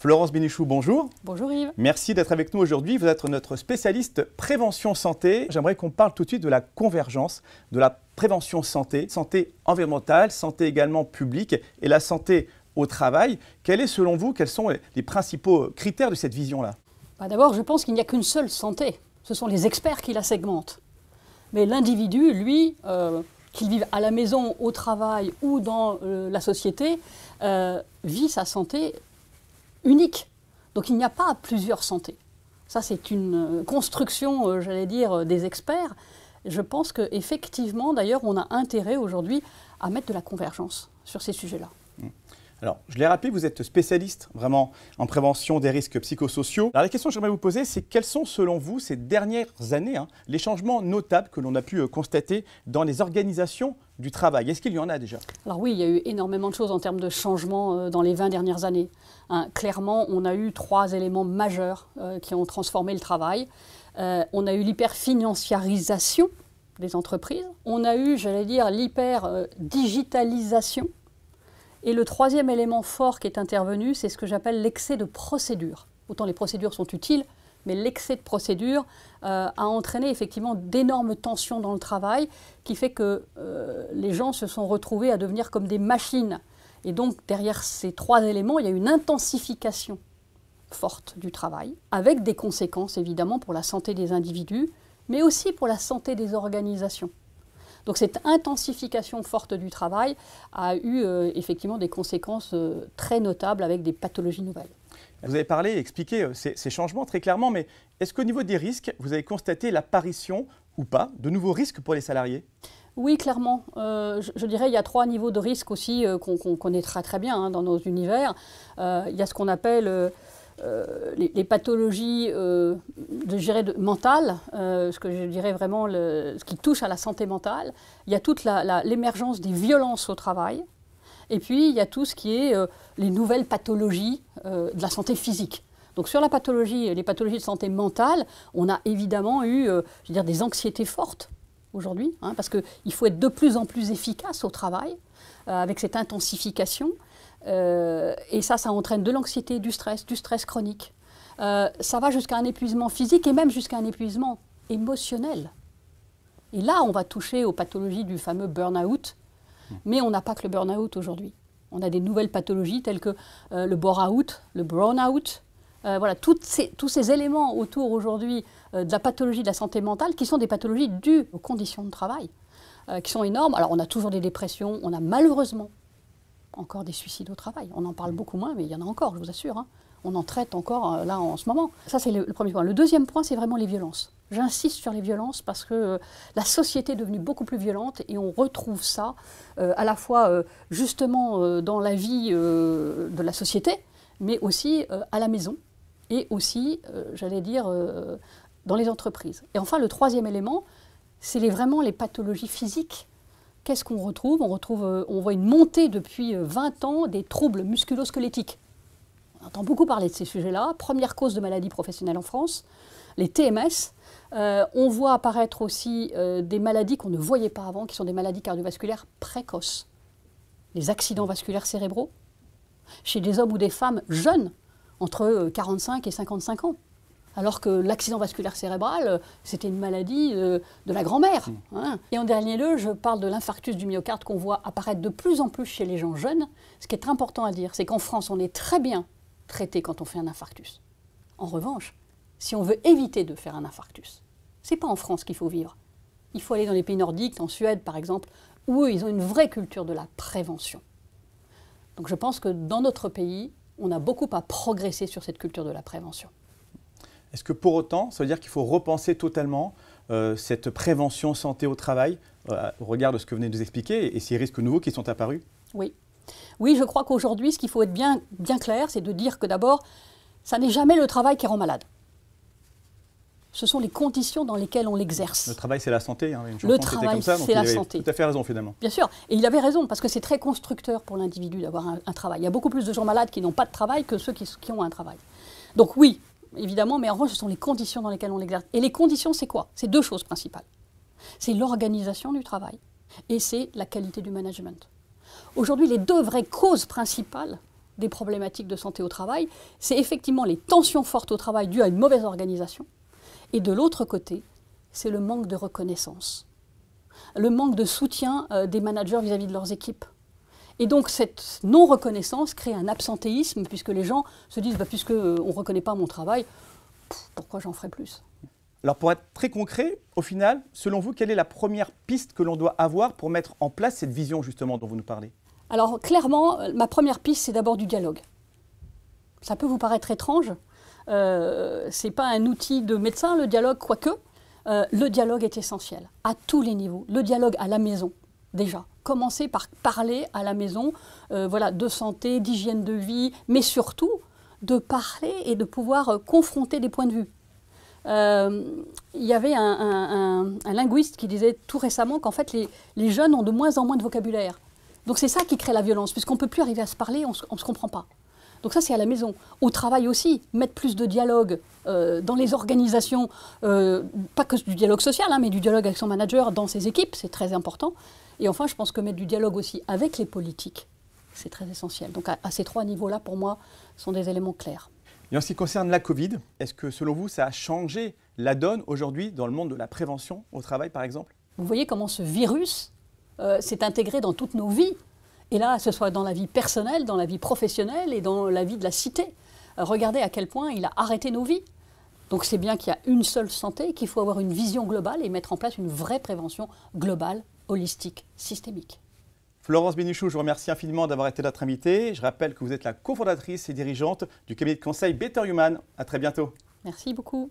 Florence Bénichou, bonjour. Bonjour Yves. Merci d'être avec nous aujourd'hui. Vous êtes notre spécialiste prévention santé. J'aimerais qu'on parle tout de suite de la convergence de la prévention santé, santé environnementale, santé également publique et la santé au travail. Quels sont les principaux critères de cette vision-là? D'abord, je pense qu'il n'y a qu'une seule santé. Ce sont les experts qui la segmentent. Mais l'individu, lui, qu'il vive à la maison, au travail ou dans la société, vit sa santé unique. Donc il n'y a pas plusieurs santé. Ça, c'est une construction, j'allais dire, des experts. Je pense qu'effectivement, d'ailleurs, on a intérêt aujourd'hui à mettre de la convergence sur ces sujets-là. Alors, je l'ai rappelé, vous êtes spécialiste vraiment en prévention des risques psychosociaux. Alors, la question que j'aimerais vous poser, c'est quels sont, selon vous, ces dernières années, les changements notables que l'on a pu constater dans les organisations du travail? Est-ce qu'il y en a déjà? Alors oui, il y a eu énormément de choses en termes de changements dans les 20 dernières années. Clairement, on a eu 3 éléments majeurs qui ont transformé le travail. On a eu l'hyperfinanciarisation des entreprises. On a eu, j'allais dire, l'hyper-digitalisation. Et le 3e élément fort qui est intervenu, c'est ce que j'appelle l'excès de procédures. Autant les procédures sont utiles, mais l'excès de procédures a entraîné effectivement d'énormes tensions dans le travail, qui fait que les gens se sont retrouvés à devenir comme des machines. Et donc derrière ces 3 éléments, il y a une intensification forte du travail, avec des conséquences évidemment pour la santé des individus, mais aussi pour la santé des organisations. Donc cette intensification forte du travail a eu effectivement des conséquences très notables avec des pathologies nouvelles. Vous avez parlé, expliqué ces changements très clairement, mais est-ce qu'au niveau des risques, vous avez constaté l'apparition ou pas de nouveaux risques pour les salariés? Oui, clairement. Je dirais qu'il y a 3 niveaux de risques aussi qu'on connaît très bien dans nos univers. Il y a ce qu'on appelle les pathologies mentales, ce que je dirais vraiment ce qui touche à la santé mentale. Il y a toute l'émergence des violences au travail. Et puis, il y a tout ce qui est les nouvelles pathologies de la santé physique. Donc, sur les pathologies de santé mentale, on a évidemment eu des anxiétés fortes aujourd'hui, parce qu'il faut être de plus en plus efficace au travail, avec cette intensification. Et ça entraîne de l'anxiété, du stress chronique. Ça va jusqu'à un épuisement physique et même jusqu'à un épuisement émotionnel. Et là, on va toucher aux pathologies du fameux burn-out. Mais on n'a pas que le burn-out aujourd'hui. On a des nouvelles pathologies telles que le bore-out, le brown-out. Voilà, tous ces éléments autour aujourd'hui de la pathologie de la santé mentale qui sont des pathologies dues aux conditions de travail, qui sont énormes. Alors on a toujours des dépressions, on a malheureusement encore des suicides au travail. On en parle beaucoup moins, mais il y en a encore, je vous assure. On en traite encore là en ce moment. Ça, c'est le premier point. Le deuxième point, c'est vraiment les violences. J'insiste sur les violences parce que la société est devenue beaucoup plus violente et on retrouve ça à la fois justement dans la vie de la société, mais aussi à la maison et aussi, j'allais dire, dans les entreprises. Et enfin, le 3e élément, c'est vraiment les pathologies physiques. Qu'est-ce qu'on retrouve? On voit une montée depuis 20 ans des troubles musculo-squelettiques. On entend beaucoup parler de ces sujets-là. Première cause de maladies professionnelles en France, les TMS. On voit apparaître aussi des maladies qu'on ne voyait pas avant, qui sont des maladies cardiovasculaires précoces. Les accidents vasculaires cérébraux, chez des hommes ou des femmes jeunes, entre 45 et 55 ans. Alors que l'accident vasculaire cérébral, c'était une maladie de la grand-mère. Et en dernier lieu, je parle de l'infarctus du myocarde qu'on voit apparaître de plus en plus chez les gens jeunes. Ce qui est très important à dire, c'est qu'en France, on est très bien traité quand on fait un infarctus. En revanche, si on veut éviter de faire un infarctus, ce n'est pas en France qu'il faut vivre. Il faut aller dans les pays nordiques, en Suède par exemple, où eux, ils ont une vraie culture de la prévention. Donc je pense que dans notre pays, on a beaucoup à progresser sur cette culture de la prévention. Est-ce que pour autant, ça veut dire qu'il faut repenser totalement cette prévention santé au travail, au regard de ce que vous venez de nous expliquer, et ces risques nouveaux qui sont apparus? Oui. Oui, je crois qu'aujourd'hui, ce qu'il faut être bien clair, c'est de dire que d'abord, ça n'est jamais le travail qui rend malade. Ce sont les conditions dans lesquelles on l'exerce. Le travail, c'est la santé. Le travail, c'est la santé. Tout à fait raison, finalement. Bien sûr. Et il avait raison, parce que c'est très constructeur pour l'individu d'avoir un travail. Il y a beaucoup plus de gens malades qui n'ont pas de travail que ceux qui ont un travail. Donc oui, évidemment, mais en revanche, ce sont les conditions dans lesquelles on l'exerce. Et les conditions, c'est quoi? C'est 2 choses principales. C'est l'organisation du travail et c'est la qualité du management. Aujourd'hui, les 2 vraies causes principales des problématiques de santé au travail, c'est effectivement les tensions fortes au travail dues à une mauvaise organisation. Et de l'autre côté, c'est le manque de reconnaissance, le manque de soutien des managers vis-à-vis de leurs équipes. Et donc cette non-reconnaissance crée un absentéisme, puisque les gens se disent puisque on ne reconnaît pas mon travail, pourquoi j'en ferai plus? Alors pour être très concret, au final, selon vous, quelle est la première piste que l'on doit avoir pour mettre en place cette vision justement dont vous nous parlez? Alors clairement, ma première piste, c'est d'abord du dialogue. Ça peut vous paraître étrange, ce n'est pas un outil de médecin, le dialogue, quoique. Le dialogue est essentiel, à tous les niveaux. Le dialogue à la maison, déjà. Commencer par parler à la maison, voilà, de santé, d'hygiène de vie, mais surtout de parler et de pouvoir confronter des points de vue. Il y avait un linguiste qui disait tout récemment qu'en fait les jeunes ont de moins en moins de vocabulaire. Donc c'est ça qui crée la violence, puisqu'on ne peut plus arriver à se parler, on ne se comprend pas. Donc ça c'est à la maison. Au travail aussi, mettre plus de dialogue dans les organisations, pas que du dialogue social, hein, mais du dialogue avec son manager dans ses équipes, c'est très important. Et enfin je pense que mettre du dialogue aussi avec les politiques, c'est très essentiel. Donc à ces trois niveaux-là, pour moi, sont des éléments clairs. Et en ce qui concerne la Covid, est-ce que selon vous, ça a changé la donne aujourd'hui dans le monde de la prévention au travail, par exemple? Vous voyez comment ce virus s'est intégré dans toutes nos vies. Et là, que ce soit dans la vie personnelle, dans la vie professionnelle et dans la vie de la cité. Regardez à quel point il a arrêté nos vies. Donc c'est bien qu'il y a une seule santé, qu'il faut avoir une vision globale et mettre en place une vraie prévention globale, holistique, systémique. Florence Bénichou, je vous remercie infiniment d'avoir été notre invitée. Je rappelle que vous êtes la cofondatrice et dirigeante du cabinet de conseil Better Human. À très bientôt. Merci beaucoup.